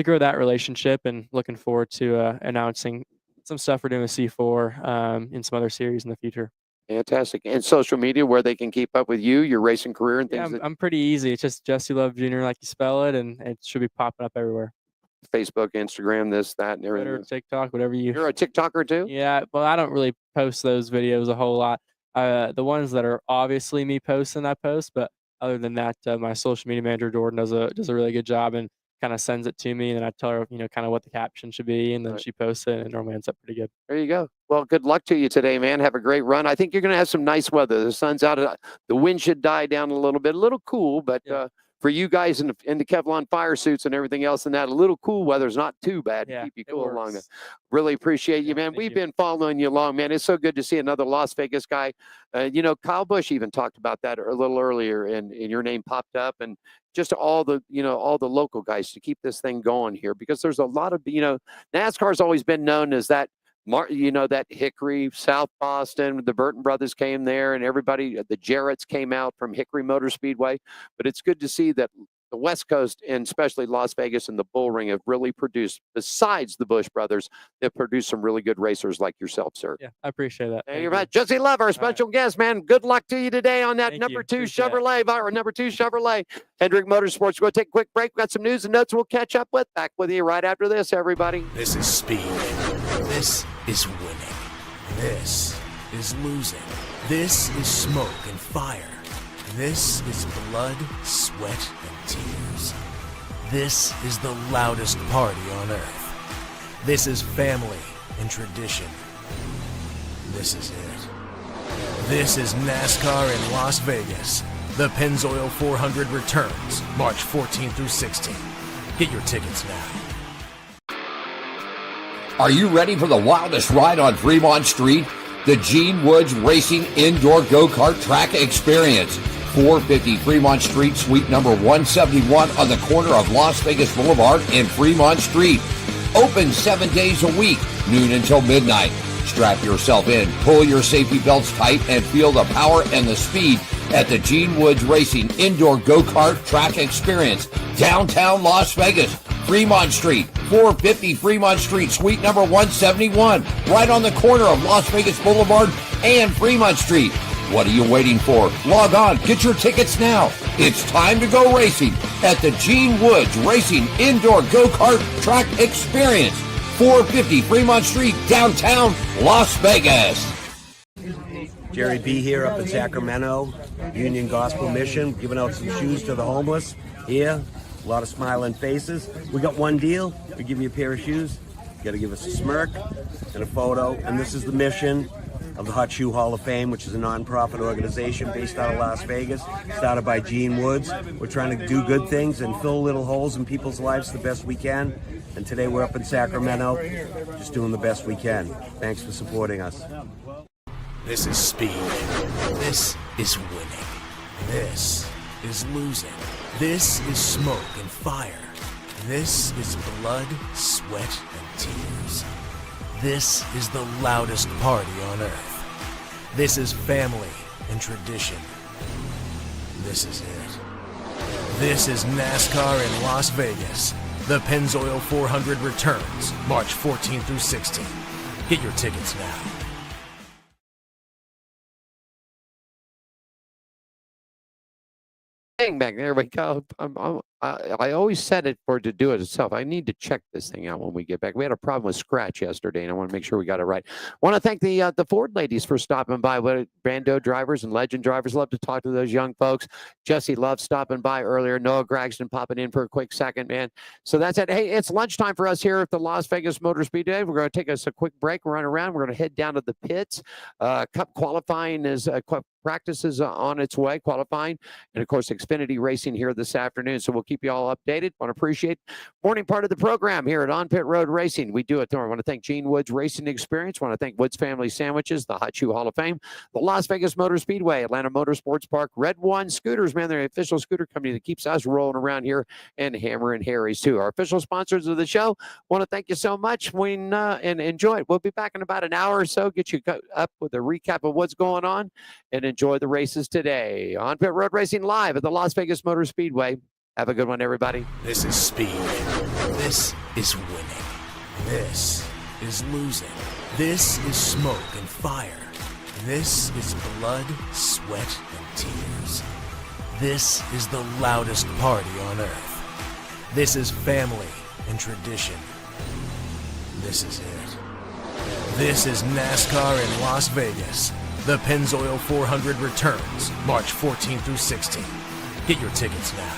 grow that relationship, and looking forward to announcing some stuff we're doing with C4 in some other series in the future. Fantastic. And social media, where they can keep up with you, your racing career, and things. Yeah, I'm pretty easy. It's just Jesse Love Jr. like you spell it, and it should be popping up everywhere. Facebook, Instagram, this, that, and everything. Twitter, TikTok, whatever you. You're a TikToker too? Yeah, well, I don't really post those videos a whole lot. The ones that are obviously me posting, I post. But other than that, my social media manager Jordan does a really good job, and kind of sends it to me, and then I tell her, kind of what the caption should be, and then she posts it, and it normally ends up pretty good. There you go. Well, good luck to you today, man. Have a great run. I think you're going to have some nice weather. The sun's out. The wind should die down a little bit. A little cool, but for you guys in the Kevlar fire suits and everything else, and that a little cool weather's not too bad to keep you cool along there. Really appreciate you, man. We've been following you along, man. It's so good to see another Las Vegas guy. Kyle Busch even talked about that a little earlier, and your name popped up, and just all the local guys to keep this thing going here, because there's a lot of, NASCAR's always been known as that, that Hickory, South Boston, the Burton brothers came there, and everybody, the Jarretts came out from Hickory Motor Speedway. But it's good to see that the West Coast, and especially Las Vegas and the Bull Ring, have really produced, besides the Busch brothers, they've produced some really good racers like yourself, sir. Yeah, I appreciate that. Thank you very much. Jesse Love, our special guest, man. Good luck to you today on that number two Chevrolet. Hendrick Motorsports. We'll take a quick break. We've got some news and notes we'll catch up with. Back with you right after this, everybody. This is speed. This is winning. This is losing. This is smoke and fire. This is blood, sweat, and tears. This is the loudest party on earth. This is family and tradition. This is it. This is NASCAR in Las Vegas. The Pennzoil 400 returns March 14th through 16th. Get your tickets now. Are you ready for the wildest ride on Fremont Street? The Gene Woods Racing Indoor Go-Kart Track Experience. 450 Fremont Street, suite number 171 on the corner of Las Vegas Boulevard and Fremont Street. Open 7 days a week, noon until midnight. Strap yourself in, pull your safety belts tight, and feel the power and the speed at the Gene Woods Racing Indoor Go-Kart Track Experience, downtown Las Vegas. Fremont Street, 450 Fremont Street, suite number 171, right on the corner of Las Vegas Boulevard and Fremont Street. What are you waiting for? Log on, get your tickets now. It's time to go racing at the Gene Woods Racing Indoor Go-Kart Track Experience, 450 Fremont Street, downtown Las Vegas. Jerry B. here up in Sacramento, Union Gospel Mission, giving out some shoes to the homeless here. A lot of smiling faces. We got one deal. We give you a pair of shoes. You got to give us a smirk and a photo. And this is the mission. of the Hot Shoe Hall of Fame, which is a nonprofit organization based out of Las Vegas, started by Gene Woods. We're trying to do good things and fill little holes in people's lives the best we can. And today we're up in Sacramento, just doing the best we can. Thanks for supporting us. This is speed. This is winning. This is losing. This is smoke and fire. This is blood, sweat, and tears. This is the loudest party on earth. This is family and tradition. This is it. This is NASCAR in Las Vegas. The Pennzoil 400 returns March 14 through 16. Get your tickets now. Bang, bang, there we go. I always said it for it to do it itself. I need to check this thing out when we get back. We had a problem with Scratch yesterday, and I want to make sure we got it right. Want to thank the Ford ladies for stopping by. What Brando drivers and Legend drivers love to talk to those young folks. Jesse loves stopping by earlier. Noah Gragston popping in for a quick second, man. So that's it. Hey, it's lunchtime for us here at the Las Vegas Motor Speedway. We're going to take us a quick break, run around. We're going to head down to the pits. Cup qualifying is practice is on its way, qualifying, and of course Xfinity Racing here this afternoon. So we'll keep you all updated. Want to appreciate morning part of the program here at On Pit Road Racing. We do it. I want to thank Gene Woods Racing Experience. Want to thank Woods Family Sandwiches, the Hot Shoe Hall of Fame, the Las Vegas Motor Speedway, Atlanta Motorsports Park, Red One Scooters, man, they're the official scooter company that keeps us rolling around here, and Hammer and Harry's too. Our official sponsors of the show. Want to thank you so much. And enjoy it. We'll be back in about an hour or so. Get you up with a recap of what's going on, and enjoy the races today. On Pit Road Racing live at the Las Vegas Motor Speedway. Have a good one, everybody. This is speed. This is winning. This is losing. This is smoke and fire. This is blood, sweat, and tears. This is the loudest party on earth. This is family and tradition. This is it. This is NASCAR in Las Vegas. The Pennzoil 400 returns March 14 through 16. Get your tickets now.